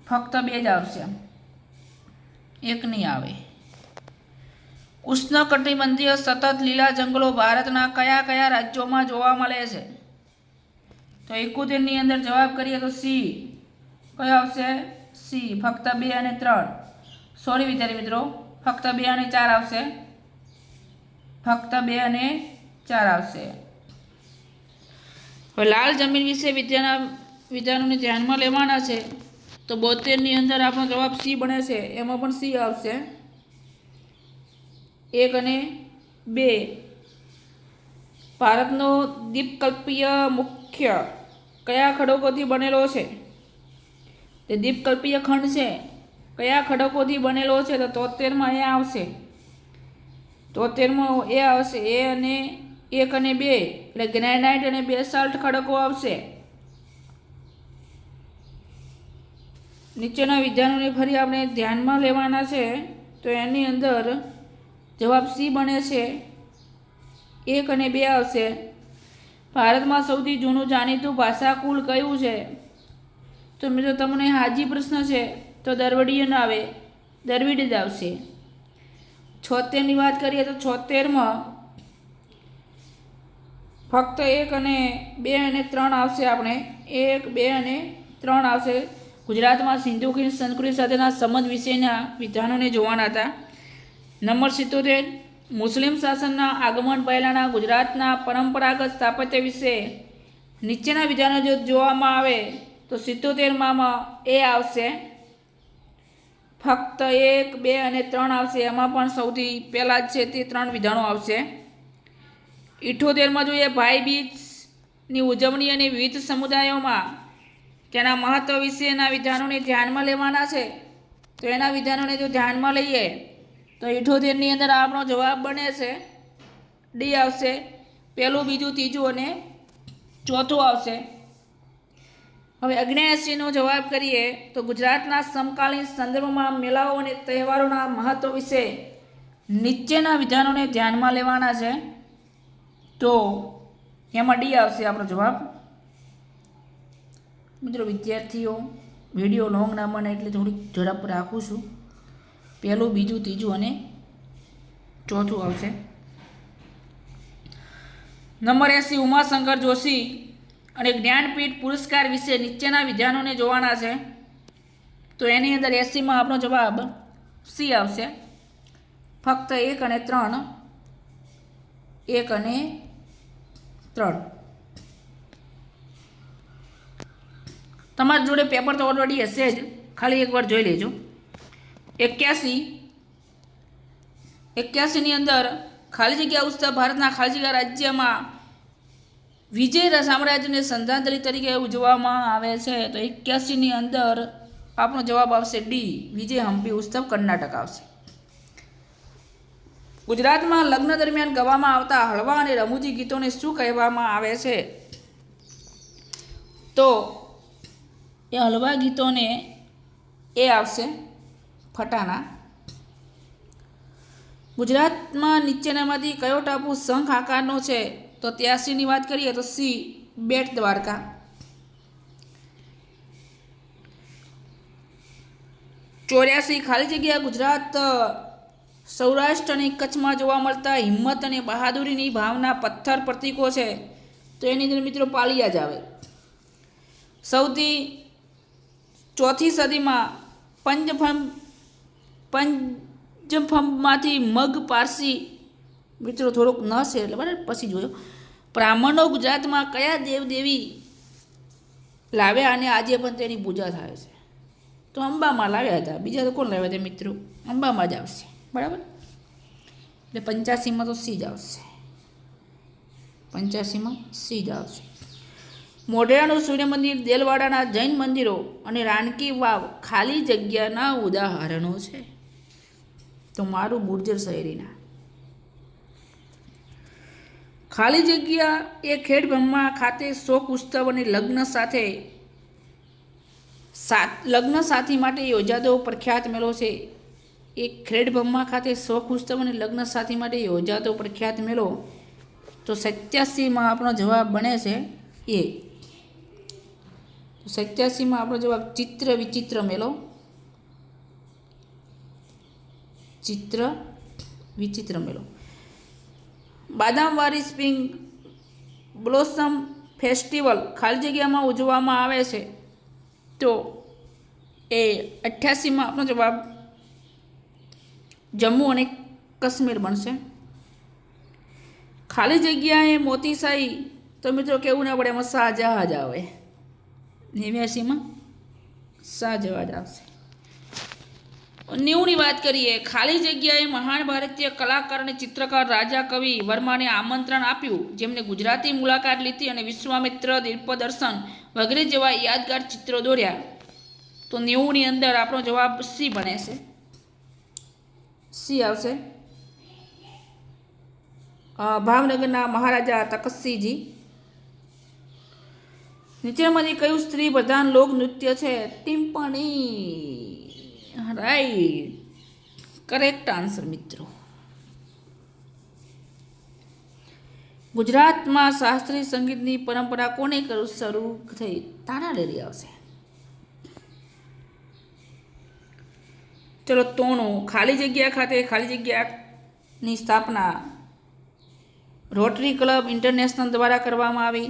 ફક્ત 2 જ આવશે, 1 નહીં આવે. ઉષ્ણકટિબંધીય સતત લીલા જંગલો ભારતના કયા કયા રાજ્યોમાં જોવા મળે છે? તો 71ની અંદર જવાબ કરીએ તો સી કયો આવશે? સી. ફક્ત 2 અને 3. સોરી વિદ્યાર્થી મિત્રો, ફક્ત 2 અને 4 આવશે. ફક્ત 2 અને 4 આવશે. હવે લાલ જમીન વિશે વિધાનોને ધ્યાનમાં લેવાના છે. તો 72ની અંદર આપણો જવાબ સી બને છે, એમાં પણ સી આવશે. 1 અને 2 ભારતનો દ્વીપકલ્પીય મુખ્ય કયા ખડકોથી બનેલો છે? તે દ્વીપકલ્પીય ખંડ છે કયા ખડકોથી બનેલો છે? તો 73માં એ આવશે. 73માં એ આવશે. એ અને 1 અને 2 એટલે ગ્રેનાઇટ અને બેસાલ્ટ ખડકો આવશે. નીચેના વિધાનોને ફરી આપણે ધ્યાનમાં લેવાના છે. તો એની અંદર જવાબ સી બને છે. 1 અને 2 આવશે. ભારતમાં સૌથી જૂનું જાણીતું ભાષાકુળ કયું છે? તો મિત્રો તમને હાજી પ્રશ્ન છે તો દ્રવિડિયન આવે, દ્રવિડ જ આવશે. 76ની વાત કરીએ તો 76માં ફક્ત 1 અને 2 અને 3 આવશે. આપણે 1, 2 અને 3 આવશે. ગુજરાતમાં સિંધુ ખીણ સંસ્કૃતિ સાથેના સંબંધ વિશેના વિધાનોને જોવાના હતા. નંબર 77 મુસ્લિમ શાસનના આગમન પહેલાંના ગુજરાતના પરંપરાગત સ્થાપત્ય વિશે નીચેના વિધાનો જો જોવામાં આવે તો 77માં એ આવશે. ફક્ત 1, 2 અને 3 આવશે. એમાં પણ સૌથી પહેલાં જ છે તે 3 વિધાનો આવશે. 78માં જોઈએ ભાઈ બીજની ઉજવણી અને વિવિધ સમુદાયોમાં તેના મહત્વ વિશેના વિધાનોને ધ્યાનમાં લેવાના છે. તો એના વિધાનોને જો ધ્યાનમાં લઈએ તો 78ની અંદર આપણો જવાબ બને છે ડી આવશે. પહેલું, બીજું, ત્રીજું અને ચોથું આવશે. હવે 79નો જવાબ કરીએ તો ગુજરાતના સમકાલીન સંદર્ભમાં મેળાઓ અને તહેવારોના મહત્વ વિશે નીચેના વિધાનોને ધ્યાનમાં લેવાના છે. તો એમાં ડી આવશે આપણો જવાબ. મિત્રો વિદ્યાર્થીઓ વિડીયો લોંગ ના બને એટલે થોડીક ઝડપ રાખું છું. પહેલું, બીજું, ત્રીજું અને ચોથું આવશે. નંબર 80 ઉમાશંકર જોશી અને જ્ઞાનપીઠ પુરસ્કાર વિશે નીચેના વિધાનોને જોવાના છે. તો એની અંદર 80માં આપણો જવાબ સી આવશે. ફક્ત 1 અને 3, 1 અને 3. તમારી જોડે પેપર તો ઓલરેડી હશે જ, ખાલી એકવાર જોઈ લેજો. 81ની અંદર ખાલી જગ્યા ઉત્સવ ભારતના ખાલી જગ્યા રાજ્યમાં વિજય સામ્રાજ્યને શ્રદ્ધાંજલિ તરીકે ઉજવવામાં આવે છે. તો 81ની અંદર આપણો જવાબ આવશે ડી, વિજય હમ્પી ઉત્સવ કર્ણાટક આવશે. ગુજરાતમાં લગ્ન દરમિયાન ગાવામાં આવતા હળવા અને રમૂજી ગીતોને શું કહેવામાં આવે છે? તો એ હળવા ગીતોને એ આવશે ફટાના. ગુજરાતમાં નીચેનામાંથી કયો ટાપુ શંખ આકારનો છે? તો 83ની વાત કરીએ તો સી, બેટ દ્વારકા. ચોર્યાસી ખાલી જગ્યા ગુજરાત, સૌરાષ્ટ્ર અને કચ્છમાં જોવા મળતા હિંમત અને બહાદુરીની ભાવના પથ્થર પ્રતીકો છે. તો એની અંદર મિત્રો પાલિયા જ આવે. સૌથી 4થી સદીમાં પંજફમમાંથી મગ પારસી મિત્રો થોડોક ન છે એટલે બરાબર પછી જોયો. બ્રાહ્મણો ગુજરાતમાં કયા દેવદેવી લાવ્યા અને આજે પણ તેની પૂજા થાય છે? તો અંબામાં લાવ્યા હતા. બીજા તો કોણ લાવ્યા હતા મિત્રો? અંબામાં જ આવશે. બરાબર. એટલે 85માં તો સી જ આવશે. 85માં સી જ આવશે. મોઢેરાનું સૂર્ય મંદિર, દેલવાડાના જૈન મંદિરો અને રાણકી વાવ ખાલી જગ્યાના ઉદાહરણો છે. તો મારું ગુર્જર શહેરીના ખાલી જગ્યા એ ખેડબ્રહ્મા ખાતે શોક ઉત્સવ અને લગ્ન સાથી માટે યોજાતો પ્રખ્યાત મેળો છે. એ ખેડબ્રહ્મા ખાતે શોક ઉત્સવ અને લગ્ન સાથી માટે યોજાતો પ્રખ્યાત મેળો. તો 87માં આપણો જવાબ બને છે એ. તો 87માં આપણો જવાબ ચિત્ર વિચિત્ર મેળો. ચિત્ર વિચિત્ર મેળો. બાદામવાડી સ્પ્રિંગ બ્લોસમ ફેસ્ટિવલ ખાલી જગ્યામાં ઉજવવામાં આવે છે. તો એ 88માં આપણો જવાબ જમ્મુ અને કાશ્મીર બનશે. ખાલી જગ્યાએ મોતીશાહી તો મિત્રો કેવું ના પડે, એમાં શાહજહાં જ આવે. 89માં શાહજહાં આવશે. 90ની વાત કરીએ, ખાલી જગ્યાએ મહાન ભારતીય કલાકાર અને ચિત્રકાર રાજા કવિ વર્માને આમંત્રણ આપ્યું, જેમને ગુજરાતી મુલાકાત લીધી અને વિશ્વામિત્ર, દીપદર્શન વગેરે જેવા યાદગાર ચિત્રો દોર્યા. તો 90ની અંદર આપણો જવાબ સી બને છે. સી આવશે. ભાવનગરના મહારાજા તકસીજી. નીચેમાંથી કયું સ્ત્રી પ્રધાન લોક નૃત્ય છે? ટિમ્પણી. રાઈટ, કરેક્ટ આન્સર મિત્રો. ગુજરાતમાં શાસ્ત્રીય સંગીતની પરંપરા કોને શરૂ થઈ? તાનારીરી આવશે. ચલો, તોણું. ખાલી જગ્યા ખાતે ખાલી જગ્યાની સ્થાપના રોટરી ક્લબ ઇન્ટરનેશનલ દ્વારા કરવામાં આવી.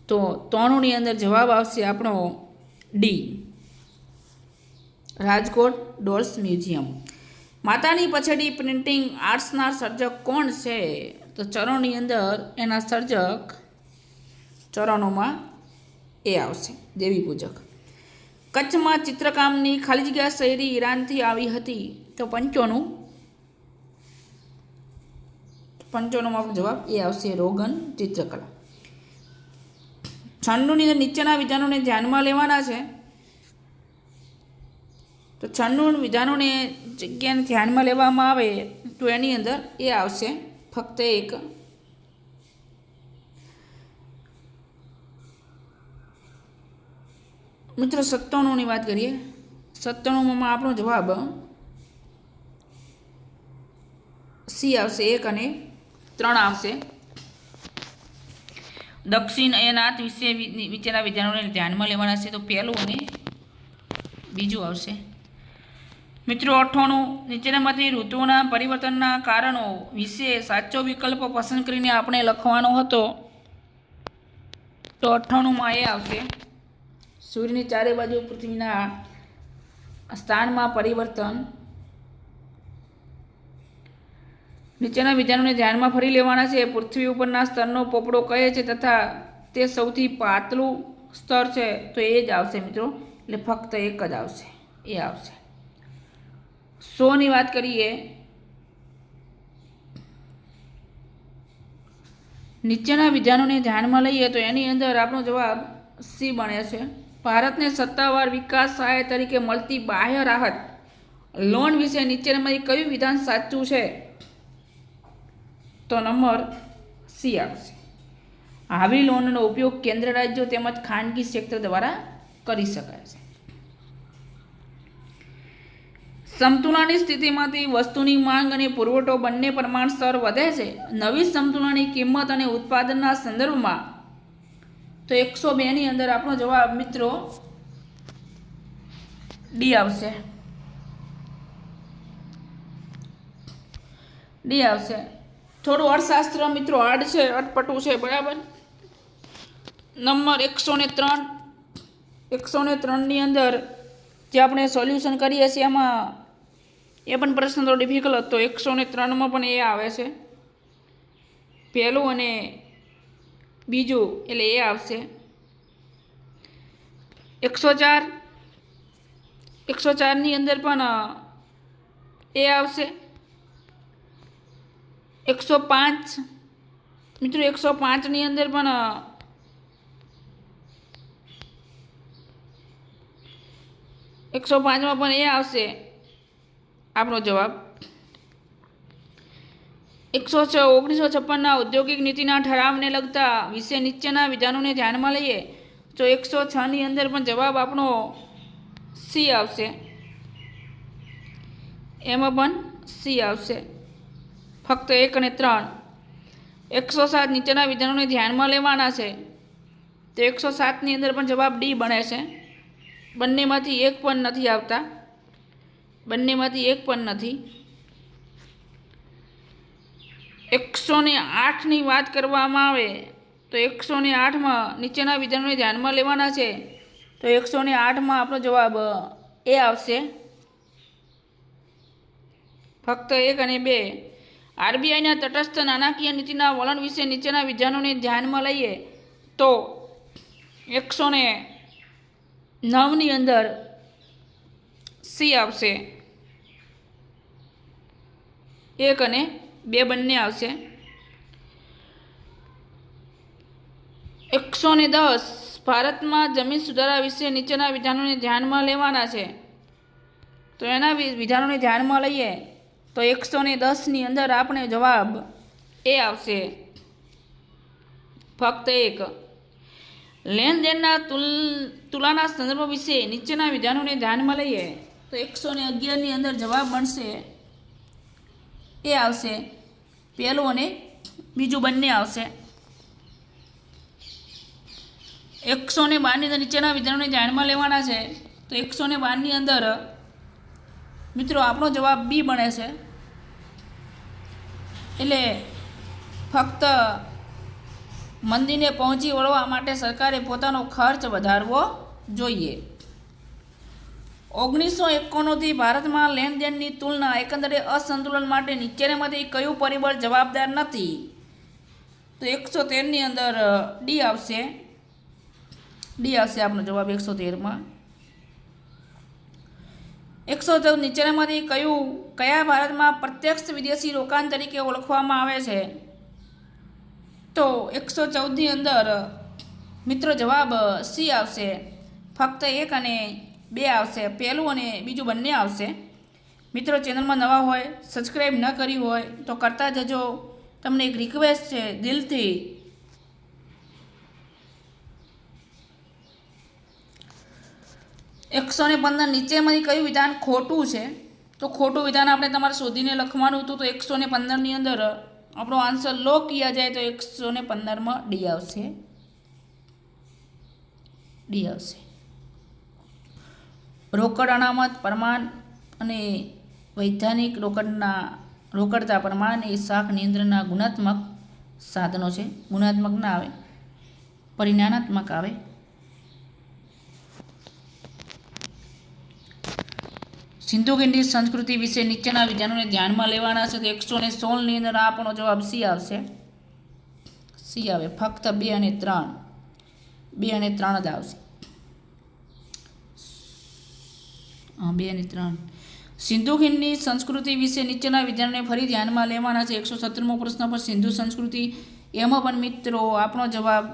તો 93ની અંદર જવાબ આવશે આપણો ડી, રાજકોટ ડોલ્સ મ્યુઝિયમ. માતાની પછડી પ્રિન્ટિંગ આર્ટ્સના સર્જક કોણ છે? તો ચરણોની અંદર એના સર્જક ચરણોમાં એ આવશે, દેવી પૂજક. કચ્છમાં ચિત્રકામની ખાલી જગ્યા શૈલી ઈરાનથી આવી હતી. તો 95માં આપણો જવાબ એ આવશે, રોગન ચિત્રકલા. 96ની અંદર નીચેના વિધાનોને ધ્યાનમાં લેવાના છે. તો 96 વિધાનોને જગ્યાને ધ્યાનમાં લેવામાં આવે તો એની અંદર એ આવશે ફક્ત એક. મિત્રો 97ની વાત કરીએ. 97માં આપણો જવાબ સી આવશે, 1 અને 3 આવશે. દક્ષિણ અયનાથ વિશે નીચેના વિધાનોને ધ્યાનમાં લેવાના છે. તો પહેલું અને બીજું આવશે. મિત્રો 98 નીચેનામાંથી ઋતુઓના પરિવર્તનના કારણો વિશે સાચો વિકલ્પ પસંદ કરીને આપણે લખવાનો હતો. તો 98માં એ આવશે, સૂર્યની ચારે બાજુ પૃથ્વીના સ્થાનમાં પરિવર્તન. નીચેના વિધાનોને ધ્યાનમાં ફરી લેવાના છે. પૃથ્વી ઉપરના સ્તરનો પોપડો કહે છે તથા તે સૌથી પાતળું સ્તર છે. તો એ જ આવશે મિત્રો, એટલે ફક્ત એક જ આવશે, એ આવશે. 100ની વાત કરીએ. નીચેના વિધાનોને ધ્યાનમાં લઈએ તો એની અંદર આપણો જવાબ સી બને છે. ભારતને સત્તાવાર વિકાસ સહાય તરીકે મળતી બાહ્ય રાહત લોન વિશે નીચેનામાંથી કયું વિધાન સાચું છે? તો નંબર સી આવશે. આવી લોનનો ઉપયોગ કેન્દ્ર રાજ્યો તેમજ ખાનગી સેક્ટર દ્વારા કરી શકાય છે. સમતુલાની સ્થિતિમાંથી વસ્તુની માંગ અને પુરવઠો બંને પ્રમાણસર વધે છે. નવી સમતુલાની કિંમત અને ઉત્પાદનના સંદર્ભમાં તો 102ની અંદર આપણો જવાબ મિત્રો ડી આવશે. ડી આવશે. થોડું અર્થશાસ્ત્ર મિત્રો હાર્ડ છે, અટપટું છે, બરાબર. નંબર 103ની અંદર જે આપણે સોલ્યુશન કરીએ છીએ એમાં એ પણ પ્રશ્ન થોડો ડિફિકલ્ટ હતો. 103માં પણ એ આવે છે, પહેલું અને બીજું, એટલે એ આવશે. 104ની અંદર પણ એ આવશે. 105 મિત્રો, 105ની અંદર પણ 105માં પણ એ આવશે આપણો જવાબ. 1956ના ઔદ્યોગિક નીતિના ઠરાવને લગતા વિશે નીચેના વિધાનોને ધ્યાનમાં લઈએ તો 106ની અંદર પણ જવાબ આપણો સી આવશે. એમાં પણ સી આવશે, ફક્ત 1 અને 3. 107 નીચેના વિધાનોને ધ્યાનમાં લેવાના છે. તો 107ની અંદર પણ જવાબ ડી બને છે. બંનેમાંથી એક પણ નથી આવતા, બંનેમાંથી એક પણ નથી. 108ની વાત કરવામાં આવે તો 108માં નીચેના વિધાનોને ધ્યાનમાં લેવાના છે. તો 108માં આપણો જવાબ એ આવશે, ફક્ત 1 અને 2. આરબીઆઈના તટસ્થ નાણાકીય નીતિના વલણ વિશે નીચેના વિધાનોને ધ્યાનમાં લઈએ તો 109ની અંદર સી આવશે. 1 અને 2 બંને આવશે. 110 ભારતમાં જમીન સુધારા વિશે નીચેના વિધાનોને ધ્યાનમાં લેવાના છે. તો એના વિધાનોને ધ્યાનમાં લઈએ તો 110ની અંદર આપણે જવાબ એ આવશે ફક્ત 1. લેણદેણના તુલાના સંદર્ભ વિશે નીચેના વિધાનોને ધ્યાનમાં લઈએ તો 111ની અંદર જવાબ બનશે એ આવશે પહેલું અને બીજું બંને આવશે. 112ની અંદર નીચેના વિધાનોને ધ્યાનમાં લેવાના છે તો 112ની અંદર મિત્રો આપણો જવાબ બી બને છે. એટલે ફક્ત મંદીને પહોંચી વળવા માટે સરકારે પોતાનો ખર્ચ વધારવો જોઈએ. 1991થી ભારતમાં લેણદેણની તુલના એકંદરે અસંતુલન માટે નીચેનામાંથી કયું પરિબળ જવાબદાર નથી? તો 113ની અંદર ડી આવશે. ડી આવશે આપણો જવાબ 113માં. 114 નીચેનામાંથી કયા ભારતમાં પ્રત્યક્ષ વિદેશી રોકાણ તરીકે ઓળખવામાં આવે છે? તો 114ની અંદર મિત્રો જવાબ સી આવશે ફક્ત 1 અને 2 આવશે. પહેલું અને બીજું બંને આવશે. મિત્રો ચેનલમાં નવા હોય, સબસ્ક્રાઈબ ન કરી હોય તો કરતા જજો. તમને એક રિક્વેસ્ટ છે દિલથી. 115 નીચેમાંથી કયું વિધાન ખોટું છે? તો ખોટું વિધાન આપણે તમારે શોધીને લખવાનું હતું. તો 115ની અંદર આપણો આન્સર લો કિયા જાય તો 115માં ડી આવશે. ડી આવશે. રોકડ અનામત પ્રમાણ અને વૈધાનિક રોકડતા પ્રમાણ એ શાખ નિયંત્રણના ગુણાત્મક સાધનો છે. ગુણાત્મક ના આવે, પરિમાણાત્મક આવે. સિંધુ ખીણની સંસ્કૃતિ વિશે નીચેના વિધાનોને ધ્યાનમાં લેવાના છે. તો 116ની અંદર આપણો જવાબ સી આવશે. સી આવે ફક્ત 2 અને 3. 2 અને 3 જ આવશે. 2 અને 3. સિંધુ ખીણની સંસ્કૃતિ વિશે નીચેના વિધાનોને ફરી ધ્યાનમાં લેવાના છે. 117મો પ્રશ્ન પર સિંધુ સંસ્કૃતિ, એમાં પણ મિત્રો આપણો જવાબ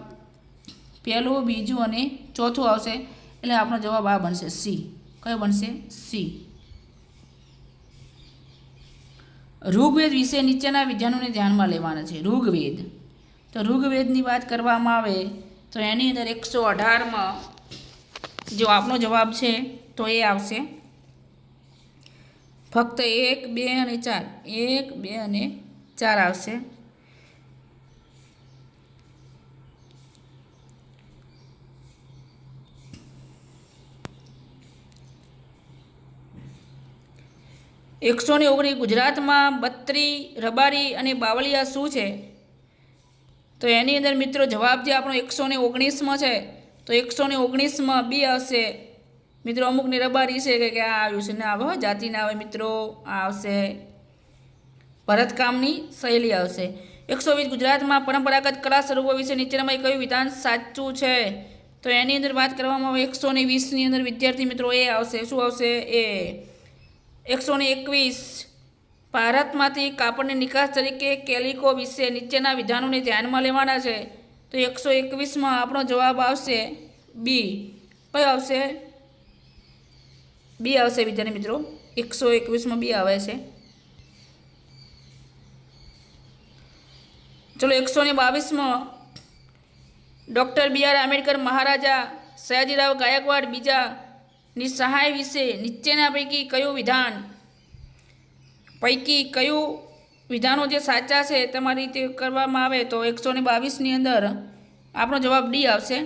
પહેલું, બીજું અને ચોથું આવશે. એટલે આપણો જવાબ આ બનશે સી. કયો બનશે? સી. ઋગ્વેદ વિશે નીચેના વિધાનોને ધ્યાનમાં લેવાના છે. ઋગ્વેદ, તો ઋગ્વેદની વાત કરવામાં આવે તો એની અંદર 118માં જો આપણો જવાબ છે તો એ આવશે ફક્ત 1, 2 અને 4. 1, 2 અને 4 આવશે. $119 ગુજરાતમાં બત્રી, રબારી અને બાવળિયા શું છે? તો એની અંદર મિત્રો જવાબ જે આપણો 119માં છે તો 119માં બી આવશે. મિત્રો અમુકની રબારી છે કે આ આવ્યું છે, ના આવે જાતિ ના આવે મિત્રો, આ આવશે ભરતકામની શૈલી આવશે. 120 ગુજરાતમાં પરંપરાગત કલા સ્વરૂપો વિશે નીચેનામાં કયું વિધાન સાચું છે? તો એની અંદર વાત કરવામાં આવે 120ની અંદર વિદ્યાર્થી મિત્રો એ આવશે. શું આવશે? એ. 121 ભારતમાંથી કાપડની નિકાસ તરીકે કેલિકો વિશે નીચેના વિધાનોને ધ્યાનમાં લેવાના છે. તો 121માં આપણો જવાબ આવશે બી. કયો આવશે? બી આવશે વિદ્યાર્થી મિત્રો. 121માં બી આવે છે. ચલો 122માં doctor B R Ambedkar Maharaja Sayajirao Gaekwad બીજાની સહાય વિશે નીચેના પૈકી કયું વિધાનો જે સાચા છે તમારી રીતે કરવામાં આવે તો 122ની અંદર આપણો જવાબ ડી આવશે.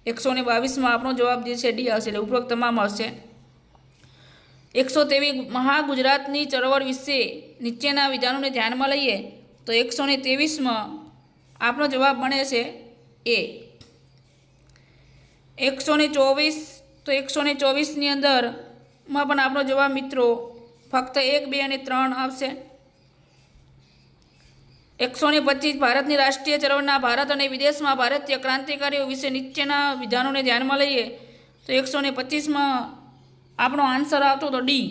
122માં આપણો જવાબ જે છે ડી આવશે. એટલે ઉપરોક્ત તમામ આવશે. 123 મહાગુજરાતની ચળવળ વિશે નીચેના વિધાનોને ધ્યાનમાં લઈએ તો 123માં આપણો જવાબ બને છે એ. 124 તો 124ની અંદરમાં પણ આપણો જવાબ મિત્રો ફક્ત 1, 2 અને 3 આવશે. 125 ભારતની રાષ્ટ્રીય ચળવળના ભારત અને વિદેશમાં ભારતીય ક્રાંતિકારીઓ વિશે નીચેના વિધાનોને ધ્યાનમાં લઈએ તો 125માં આપણો આન્સર આવતો તો ડી.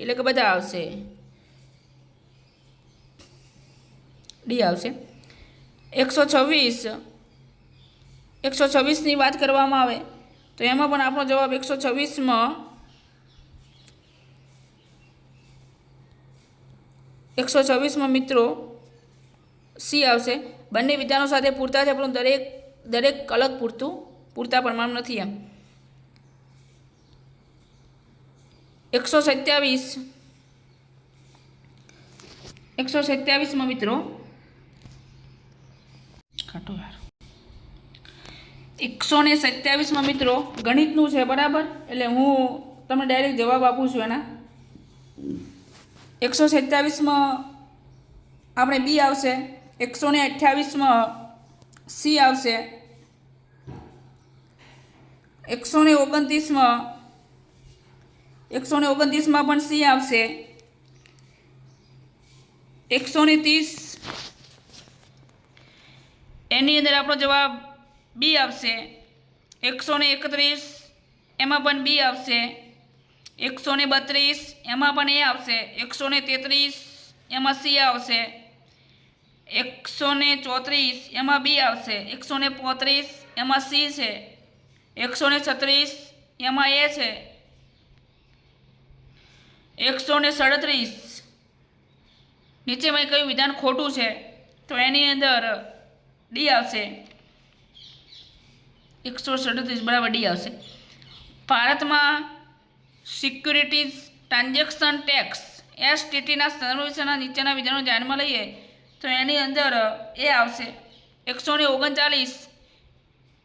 એટલે કે બધા આવશે. ડી આવશે. 126ની વાત કરવામાં આવે તો એમાં પણ આપણો જવાબ 126માં મિત્રો સી આવશે. બંને વિધાનો સાથે પૂરતા છે પરંતુ દરેક અલગ પૂરતા પ્રમાણ નથી એમ. 127માં મિત્રો 127માં મિત્રો ગણિતનું છે, બરાબર. એટલે હું તમને ડાયરેક્ટ જવાબ આપું છું એના. 127માં આપણે બી આવશે. 128માં સી આવશે. 129માં પણ સી આવશે. 130 એની અંદર આપણો જવાબ બી આવશે. 131 એમાં પણ બી આવશે. 132 એમાં પણ એ આવશે. 133 એમાં સી આવશે. 134 એમાં બી આવશે. 135 એમાં સી છે. 136 એમાં એ છે. 137 નીચેમાં કયું વિધાન ખોટું છે તો એની અંદર ડી આવશે. 137 બરાબર ડી આવશે. ભારતમાં સિક્યુરિટીઝ ટ્રાન્ઝેક્શન ટેક્સ એસટીટીના સમાવેશના નીચેના વિધાનો ધ્યાનમાં લઈએ તો એની અંદર એ આવશે. 139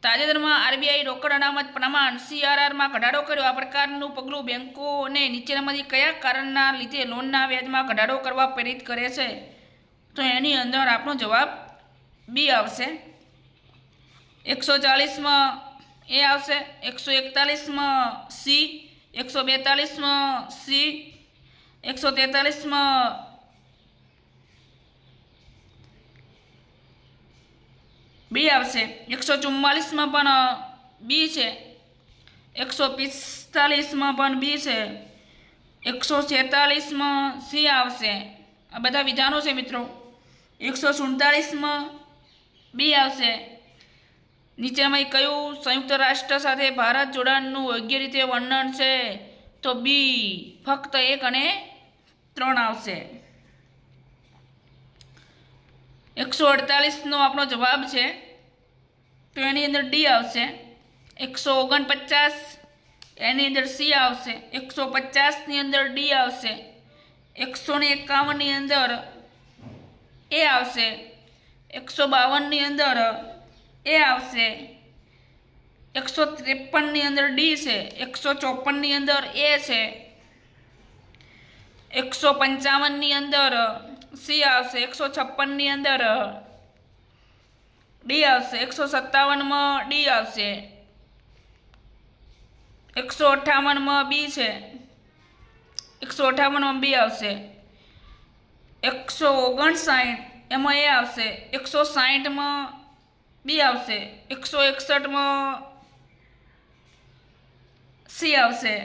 તાજેતરમાં આરબીઆઈ રોકડ અનામત પ્રમાણ CRRમાં ઘટાડો કર્યો. આ પ્રકારનું પગલું બેંકોને નીચેનામાંથી કયા કારણના લીધે લોનના વ્યાજમાં ઘટાડો કરવા પ્રેરિત કરે છે તો એની અંદર આપણો જવાબ બી આવશે. 140માં એ આવશે. 141માં સી. 142માં સી. 143માં બી આવશે. 144માં પણ બી છે. 145માં પણ બી છે. 146માં સી આવશે. આ બધા વિધાનો છે મિત્રો. 147માં બી આવશે. નીચેમાં કયું સંયુક્ત રાષ્ટ્ર સાથે ભારત જોડાણનું યોગ્ય રીતે વર્ણન છે તો બી ફક્ત 1 અને 3 આવશે. 148નો આપણો જવાબ છે તો એની અંદર ડી આવશે. 149 એની અંદર સી આવશે. 150ની અંદર ડી આવશે. 151ની અંદર એ આવશે. 152ની અંદર એ આવશે. 153ની અંદર ડી છે. 154ની અંદર એ છે. 155ની અંદર સી આવશે. 156ની અંદર ડી આવશે. 157માં ડી આવશે. 158માં બી છે. 158માં બી આવશે. 159 એમાં એ આવશે. 160માં બી આવશે. 161માં સી આવશે.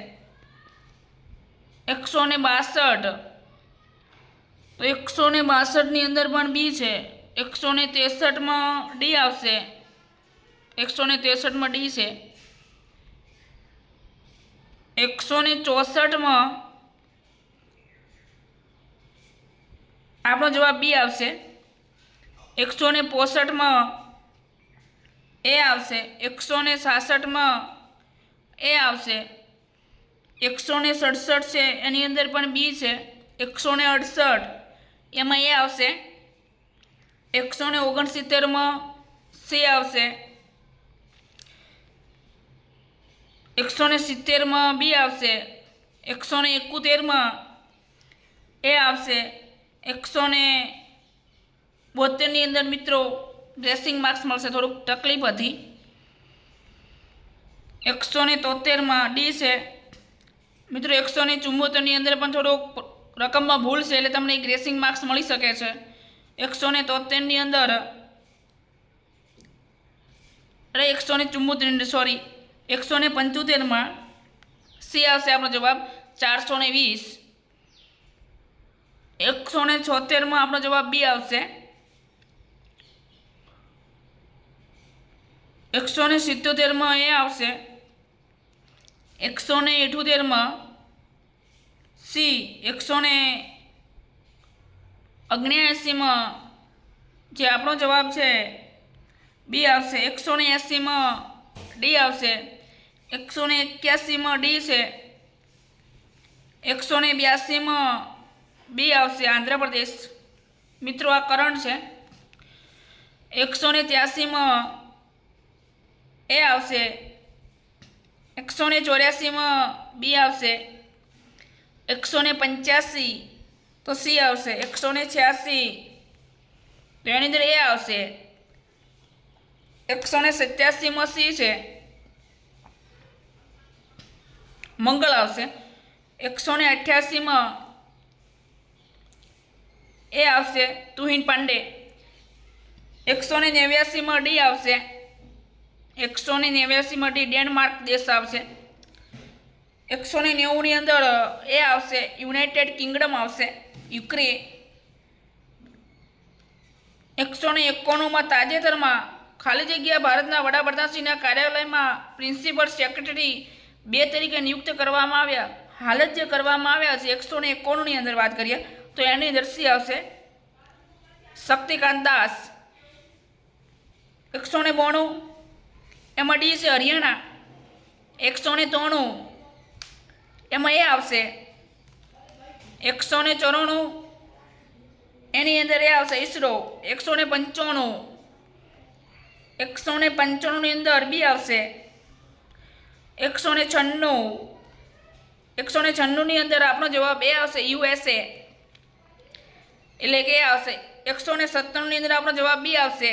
162 તો 162ની અંદર પણ બી છે. 163માં ડી આવશે. 163માં ડી છે. 164માં આપણો જવાબ બી આવશે. 165માં એ આવશે. 166માં એ આવશે. 167 છે એની અંદર પણ બી છે. 168 એમાં એ આવશે. 169માં સી આવશે. 170માં બી આવશે. 171માં એ આવશે. 172ની અંદર મિત્રો ડ્રેસિંગ માર્ક્સ મળશે. થોડુંક તકલીફ હતી. 173માં ડી છે મિત્રો. 174ની અંદર પણ થોડુંક રકમમાં ભૂલ છે એટલે તમને એક ગ્રેસિંગ માર્ક્સ મળી શકે છે. 173ની અંદર 174 સોરી 175માં સી આવશે આપણો જવાબ. 420 176માં આપણો જવાબ બી આવશે. 177 એ આવશે, 178 સી, 179 જે આપણો જવાબ છે બી આવશે, 180 ડી આવશે, 181 ડી છે, 182 બી આવશે આંધ્રપ્રદેશ, મિત્રો આ કરંટ છે, 183 એ આવશે, 184 બી આવશે, 185 તો સી આવશે, 186 તો એની અંદર એ આવશે, 187 સી છે મંગળ આવશે, 188 એ આવશે તુહિન પાંડે, 189 ડી આવશે, 189 ડી ડેનમાર્ક દેશ આવશે, 190 ની અંદર એ આવશે યુનાઇટેડ કિંગડમ આવશે, યુક્રેન, 191 તાજેતરમાં ખાલી જગ્યા ભારતના વડાપ્રધાનશ્રીના કાર્યાલયમાં પ્રિન્સિપલ સેક્રેટરી 2 તરીકે નિયુક્ત કરવામાં આવ્યા, હાલ જ જે કરવામાં આવ્યા છે 191 ની અંદર વાત કરીએ તો એની અંદર સી આવશે શક્તિકાંત દાસ, 192 એમાં ડી છે હરિયાણા, 193 એમાં એ આવશે, 194 એની અંદર એ આવશે ઈસરો, 195 ની અંદર બી આવશે, 196 ની અંદર આપણો જવાબ એ આવશે USA, એટલે કે એ આવશે, 197 ની અંદર આપણો જવાબ બી આવશે,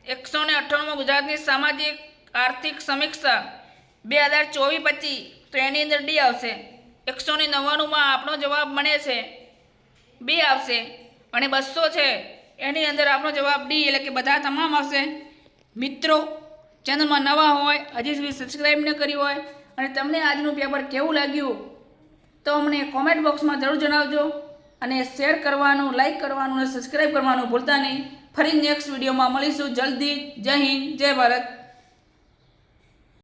198 ગુજરાતની સામાજિક આર્થિક સમીક્ષા 2024-25 તો એની અંદર ડી આવશે, 199 આપણો જવાબ મળે છે બી આવશે, અને 200 છે એની અંદર આપણો જવાબ ડી, એટલે કે બધા તમામ આવશે. મિત્રો ચેનલમાં નવા હોય, હજી સુધી સબસ્ક્રાઈબ ન કરી હોય અને તમને આજનું પેપર કેવું લાગ્યું તો અમને કોમેન્ટ બોક્સમાં જરૂર જણાવજો, અને શેર કરવાનું, લાઈક કરવાનું અને સબસ્ક્રાઈબ કરવાનું ભૂલતા નહીં. ફરી નેક્સ્ટ વિડીયોમાં મળીશું જલ્દી. જય હિન્દ, જય ભારત.